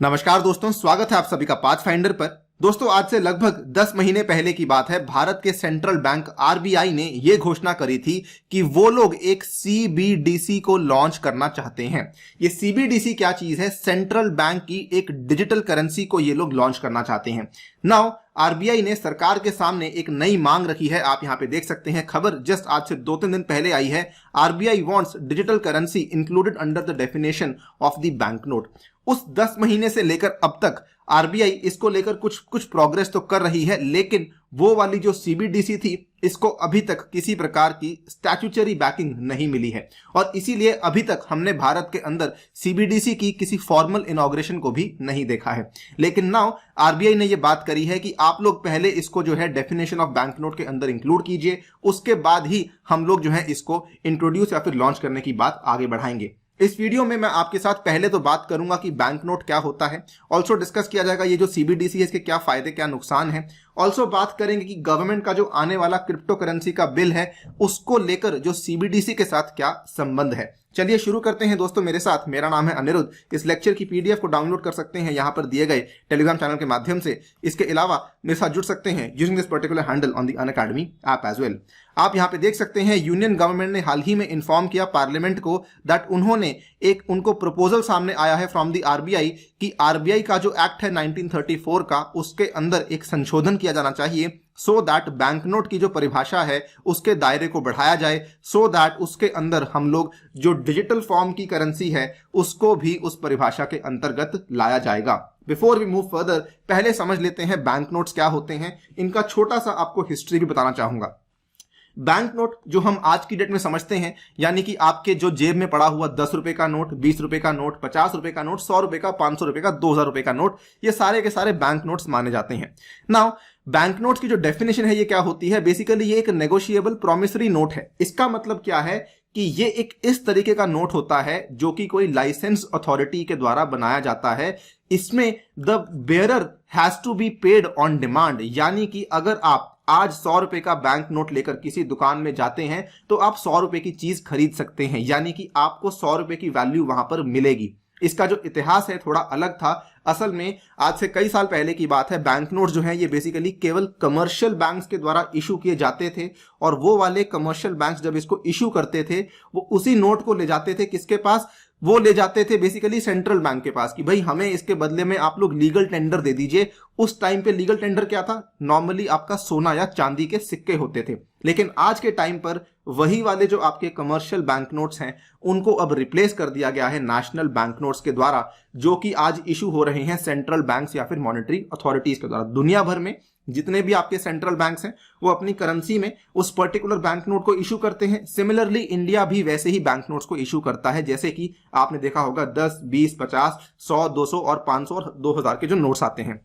नमस्कार दोस्तों, स्वागत है आप सभी का पाथफाइंडर पर। दोस्तों, आज से लगभग 10 महीने पहले की बात है। भारत के सेंट्रल बैंक आरबीआई ने यह घोषणा करी थी कि वो लोग एक सीबीडीसी को लॉन्च करना चाहते हैं। ये सीबीडीसी क्या चीज है? सेंट्रल बैंक की एक डिजिटल करेंसी को ये लोग लॉन्च करना चाहते हैं। नाउ आरबीआई ने सरकार के सामने एक नई मांग रखी है। आप यहां पे देख सकते हैं, खबर जस्ट आज से 2-3 दिन पहले आई है। RBI wants digital currency included under the definition of the bank note. उस 10 महीने से लेकर अब तक आरबीआई इसको लेकर कुछ प्रोग्रेस तो कर रही है, लेकिन वो वाली जो सीबीडीसी थी, इसको अभी तक किसी प्रकार की स्टैट्यूटरी बैकिंग नहीं मिली है और इसीलिए अभी तक हमने भारत के अंदर सीबीडीसी की किसी फॉर्मल इनॉग्रेशन को भी नहीं देखा है। लेकिन नाउ आरबीआई ने ये बात करी है कि आप लोग पहले इसको जो है डेफिनेशन ऑफ बैंक नोट के अंदर इंक्लूड कीजिए, उसके बाद ही हम लोग जो है इसको इंट्रोड्यूस या फिर लॉन्च करने की बात आगे बढ़ाएंगे। इस वीडियो में मैं आपके साथ पहले तो बात करूंगा कि बैंक नोट क्या होता है। ऑल्सो डिस्कस किया जाएगा ये जो सीबीडीसी है, इसके क्या फायदे क्या नुकसान है। ऑल्सो बात करेंगे कि गवर्नमेंट का जो आने वाला क्रिप्टो करेंसी का बिल है, उसको लेकर जो सीबीडीसी के साथ क्या संबंध है। चलिए शुरू करते हैं दोस्तों मेरे साथ। मेरा नाम है अनिरुद्ध। इस लेक्चर की पीडीएफ को डाउनलोड कर सकते हैं यहाँ पर दिए गए टेलीग्राम चैनल के माध्यम से। इसके अलावा मेरे साथ जुड़ सकते हैं using this particular handle on the Unacademy app as well. आप यहाँ पे देख सकते हैं, यूनियन गवर्नमेंट ने हाल ही में इन्फॉर्म किया पार्लियामेंट को दैट उन्होंने उनको प्रपोजल सामने आया है फ्रॉम द आरबीआई कि आरबीआई का जो एक्ट है 1934 का, उसके अंदर एक संशोधन किया जाना चाहिए सो दैट बैंक नोट की जो परिभाषा है उसके दायरे को बढ़ाया जाए, सो दैट उसके अंदर हम लोग जो डिजिटल फॉर्म की करेंसी है उसको भी उस परिभाषा के अंतर्गत लाया जाएगा। बिफोर वी मूव फर्दर, पहले समझ लेते हैं बैंक नोट्स क्या होते हैं। इनका छोटा सा आपको हिस्ट्री भी बताना चाहूंगा। बैंक नोट जो हम आज की डेट में समझते हैं, यानी कि आपके जो जेब में पड़ा हुआ 10 रुपए का नोट, 20 रुपए का नोट, 50 रुपए का नोट, 100 रुपए का, 500 रुपए का, 2000 रुपए का नोट, ये सारे के सारे बैंक नोट्स माने जाते हैं। नाउ बैंक नोट्स की जो डेफिनेशन है ये क्या होती है? बेसिकली ये एक नेगोशिएबल प्रोमिसरी नोट है। इसका मतलब क्या है कि ये एक इस तरीके का नोट होता है जो कि कोई लाइसेंस अथॉरिटी के द्वारा बनाया जाता है। इसमें the bearer has to be paid on demand, यानी कि अगर आप आज 100 रुपए का बैंक नोट लेकर किसी दुकान में जाते हैं तो आप 100 रुपए की चीज खरीद सकते हैं, यानी कि आपको 100 रुपए की वैल्यू वहां पर मिलेगी। इसका जो इतिहास है थोड़ा अलग था। असल में आज से कई साल पहले की बात है। बैंक नोट जो है ये बेसिकली केवल कमर्शियल बैंक्स के द्वारा इशू किए जाते थे और वो वाले कमर्शियल बैंक्स जब इसको इशू करते थे वो उसी नोट को ले जाते थे किसके पास? वो ले जाते थे बेसिकली सेंट्रल बैंक के पास कि भाई हमें इसके बदले में आप लोग लीगल टेंडर दे दीजिए। उस टाइम पे लीगल टेंडर क्या था? नॉर्मली आपका सोना या चांदी के सिक्के होते थे। लेकिन आज के टाइम पर वही वाले जो आपके कमर्शियल बैंक नोट्स हैं उनको अब रिप्लेस कर दिया गया है नेशनल बैंक नोट्स के द्वारा, जो कि आज इशू हो रहे हैं सेंट्रल बैंक्स या फिर मॉनेटरी अथॉरिटीज के द्वारा। दुनिया भर में जितने भी आपके सेंट्रल बैंक्स हैं वो अपनी करेंसी में उस पर्टिकुलर बैंक नोट को इशू करते हैं। सिमिलरली इंडिया भी वैसे ही बैंक नोट्स को इशू करता है, जैसे कि आपने देखा होगा 10, 20, 50, 100, 200 और 500 और 2000 के जो नोट्स आते हैं।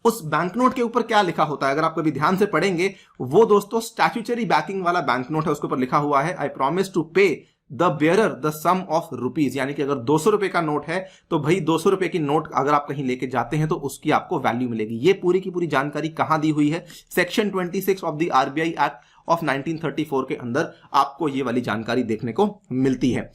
उस बैंक नोट के ऊपर क्या लिखा होता है अगर आप कभी ध्यान से पढ़ेंगे, वो दोस्तों स्टैट्यूटरी बैकिंग वाला बैंक नोट है। उसके ऊपर लिखा हुआ है I promise to pay the bearer the sum of rupees, यानी कि अगर 200 रुपए का नोट है तो भाई 200 रुपए की नोट अगर आप कहीं लेके जाते हैं तो उसकी आपको वैल्यू मिलेगी। ये पूरी की पूरी जानकारी कहां दी हुई है? Section 26 of the RBI act of 1934 के अंदर आपको ये वाली जानकारी देखने को मिलती है।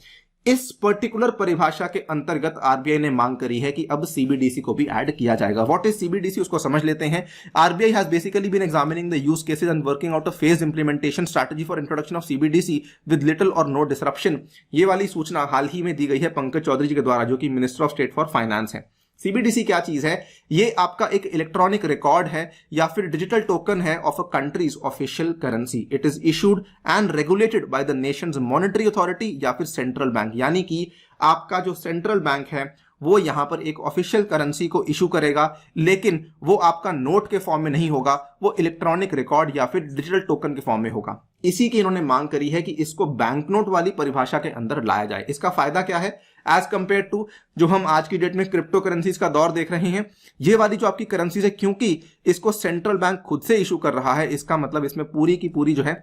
इस पर्टिकुलर परिभाषा के अंतर्गत आरबीआई ने मांग करी है कि अब सीबीडीसी को भी ऐड किया जाएगा। व्हाट इज सीबीडीसी, उसको समझ लेते हैं। RBI has basically been examining the use cases and working out a phase implementation strategy for introduction of CBDC with little or no disruption. ये वाली सूचना हाल ही में दी गई है पंकज चौधरी जी के द्वारा, जो कि minister of state for finance है। सीबीडीसी क्या चीज है? ये आपका एक इलेक्ट्रॉनिक रिकॉर्ड है या फिर डिजिटल टोकन है of a countries official currency. It is issued and regulated by the Nations monetary authority या फिर सेंट्रल बैंक, यानी कि आपका जो सेंट्रल बैंक है वो यहां पर एक ऑफिशियल करेंसी को इशू करेगा, लेकिन वो आपका नोट के फॉर्म में नहीं होगा, वो इलेक्ट्रॉनिक रिकॉर्ड या फिर डिजिटल टोकन के फॉर्म में होगा। इसी की इन्होंने मांग करी है कि इसको बैंक नोट वाली परिभाषा के अंदर लाया जाए। इसका फायदा क्या है एज कंपेयर टू जो हम आज की डेट में क्रिप्टो करेंसीज का दौर देख रहे हैं? ये वाली जो आपकी करेंसीज है, क्योंकि इसको सेंट्रल बैंक खुद से इशू कर रहा है, इसका मतलब इसमें पूरी की पूरी जो है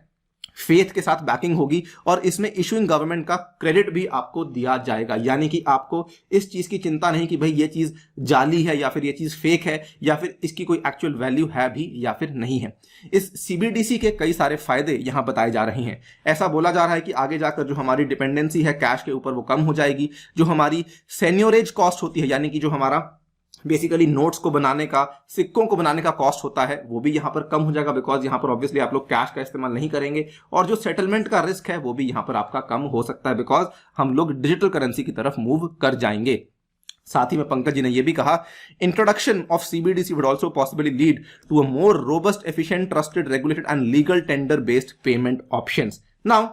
फेथ के साथ बैकिंग होगी और इसमें इशूइंग गवर्नमेंट का क्रेडिट भी आपको दिया जाएगा, यानी कि आपको इस चीज की चिंता नहीं कि भाई ये चीज जाली है या फिर ये चीज फेक है या फिर इसकी कोई एक्चुअल वैल्यू है भी या फिर नहीं है। इस सीबीडीसी के कई सारे फायदे यहां बताए जा रहे हैं। ऐसा बोला जा रहा है कि आगे जाकर जो हमारी डिपेंडेंसी है कैश के ऊपर वो कम हो जाएगी, जो हमारी सेन्योरेज कॉस्ट होती है यानी कि जो हमारा बेसिकली नोट्स को बनाने का, सिक्कों को बनाने का कॉस्ट होता है वो भी यहाँ पर कम हो जाएगा, बिकॉज यहाँ पर ऑब्वियसली आप लोग कैश का इस्तेमाल नहीं करेंगे। और जो सेटलमेंट का रिस्क है वो भी यहाँ पर आपका कम हो सकता है, बिकॉज हम लोग डिजिटल करेंसी की तरफ मूव कर जाएंगे। साथ ही में पंकज जी ने यह भी कहा, introduction of CBDC would also possibly lead to a more robust, efficient, trusted, regulated and legal tender based payment options. Now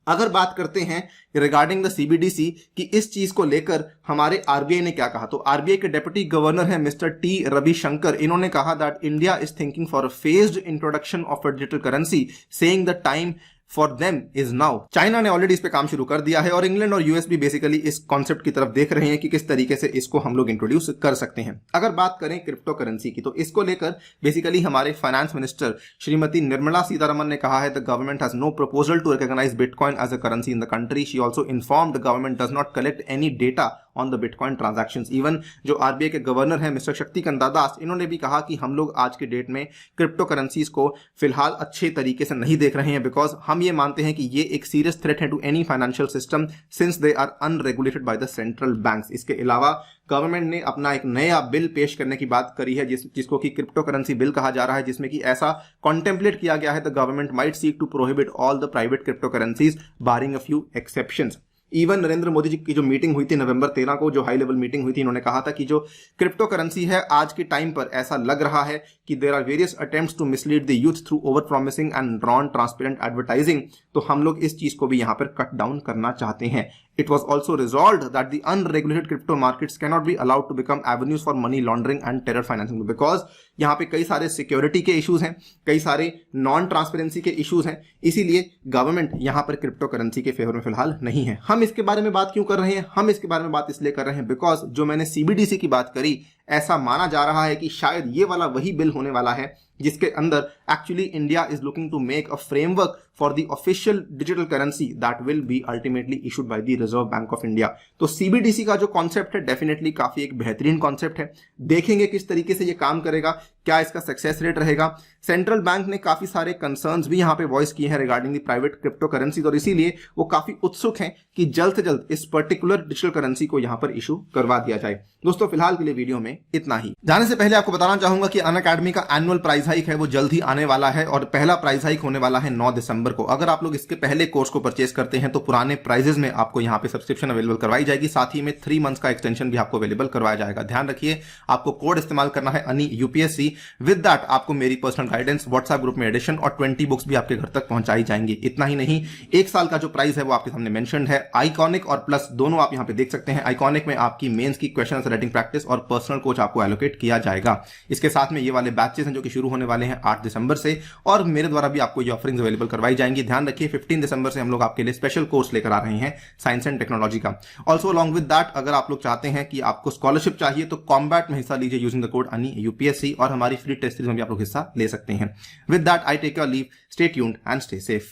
अगर बात करते हैं रिगार्डिंग द सीबीडीसी कि इस चीज को लेकर हमारे आरबीआई ने क्या कहा, तो आरबीआई के डेप्यूटी गवर्नर हैं मिस्टर टी रविशंकर, इन्होंने कहा that India is thinking for a phased introduction of a digital currency, saying the time for them is now. China ने ऑलरेडी इस पे काम शुरू कर दिया है और इंग्लैंड और यूएस भी बेसिकली इस कॉन्सेप्ट की तरफ देख रहे हैं कि किस तरीके से इसको हम लोग इंट्रोड्यूस कर सकते हैं। अगर बात करें क्रिप्टो करेंसी की, तो इसको लेकर बेसिकली हमारे फाइनेंस मिनिस्टर श्रीमती निर्मला सीतारमन ने कहा है, the government has no proposal to recognise bitcoin as a currency in the country. She also informed the government does not collect any data on the bitcoin transactions. Even जो RBI के governor हैं mister Shaktikanta Das, इन्होंने भी कहा कि हम लोग आज के डेट में क्रिप्टो करेंसीज को फिलहाल अच्छे तरीके से नहीं देख रहे हैं, बिकॉज हम ये मानते हैं कि ये एक सीरियस थ्रेट है to any financial system since they are unregulated by the central banks. इसके अलावा गवर्नमेंट ने अपना एक नया बिल पेश करने की बात करी है जिसको कि क्रिप्टो करेंसी बिल कहा जा रहा है, जिसमें कि ऐसा कॉन्टेम्पलेट किया गया है the government might seek to prohibit all the private cryptocurrencies barring a few exceptions. Even Narendra Modi ji की जो मीटिंग हुई थी नवंबर 13 को, जो हाई लेवल मीटिंग हुई थी, इन्होंने कहा था कि जो क्रिप्टो करेंसी है आज के टाइम पर ऐसा लग रहा है कि there are various attempts to mislead the youth through over promising and non transparent advertising. तो हम लोग इस चीज को भी यहां पर कट डाउन करना चाहते हैं। It was also resolved that the unregulated crypto markets cannot be allowed to become avenues for money laundering and terror financing, because यहाँ पे कई सारे सिक्योरिटी के इश्यूज हैं, कई सारे नॉन ट्रांसपेरेंसी के इश्यूज हैं, इसीलिए गवर्नमेंट यहाँ पर क्रिप्टो करेंसी के फेवर में फिलहाल नहीं है। हम इसके बारे में बात क्यों कर रहे हैं? हम इसके बारे में बात इसलिए कर रहे हैं बिकॉज जो मैंने सीबीडीसी की बात करी, ऐसा माना जा रहा है कि शायद ये वाला वही बिल होने वाला है जिसके अंदर actually India is looking to make a framework for the official digital currency that will be ultimately issued by the Reserve Bank of India. तो सीबीडीसी का जो कॉन्सेप्ट है डेफिनेटली काफी एक बेहतरीन कॉन्सेप्ट है। देखेंगे किस तरीके से ये काम करेगा, क्या इसका सक्सेस रेट रहेगा। सेंट्रल बैंक ने काफी सारे कंसर्न्स भी यहाँ पे वॉइस किए हैं regarding the private crypto currency, और इसीलिए वो काफी उत्सुक हैं कि जल्द से जल्द इस पर्टिकुलर डिजिटल करेंसी को यहाँ पर इशू करवा दिया जाए। दोस्तों फिलहाल के लिए वीडियो में इतना ही। जाने से पहले आपको बताना चाहूंगा कि अनअकैडमी का एनुअल प्राइस हाइक है वो जल्द ही आने वाला है और पहला प्राइस हाइक होने वाला है 9 दिसंबर को। अगर आप लोग इसके पहले कोर्स को परचेस करते हैं तो पुराने प्राइजेस में आपको यहाँ पे सब्सक्रिप्शन अवेलेबल करवाई जाएगी, साथ ही में 3 मंथ्स का एक्सटेंशन भी आपको अवेलेबल करवाया जाएगा। ध्यान रखिए आपको कोड इस्तेमाल करना है अनि यूपीएससी। विद दैट आपको मेरी पर्सनल गाइडेंस, व्हाट्सएप ग्रुप में एडिशन और 20 बुक्स भी आपके घर तक पहुंचाई जाएंगी। इतना ही नहीं, 1 साल का जो प्राइस है वो आपके सामने मेंशन्ड है। आइकॉनिक और प्लस दोनों आप यहाँ पे देख सकते हैं। आइकॉनिक में आपकी मेंस की क्वेश्चन राइटिंग प्रैक्टिस और पर्सनल कोच आपको एलोकेट किया जाएगा। इसके साथ में ये वाले बैचेस हैं जो कि शुरू होने वाले हैं 8 दिसंबर से, और मेरे द्वारा भी आपको ये ऑफरिंग्स अवेलेबल करवाई जाएंगी। ध्यान रखिए 15 दिसंबर से हम लोग आपके लिए स्पेशल कोर्स लेकर आ रहे हैं साइंस एंड टेक्नोलॉजी का। ऑल्सो अलॉन्ग विद दैट अगर आप लोग चाहते हैं कि आपको स्कॉलरशिप चाहिए तो कॉम्बैट में हिस्सा लीजिए यूजिंग द कोड अनि यूपीएससी, और हमारी फ्री टेस्ट सीरीज में भी आप लोग हिस्सा ले सकते हैं। With that I take your leave, stay tuned and stay safe.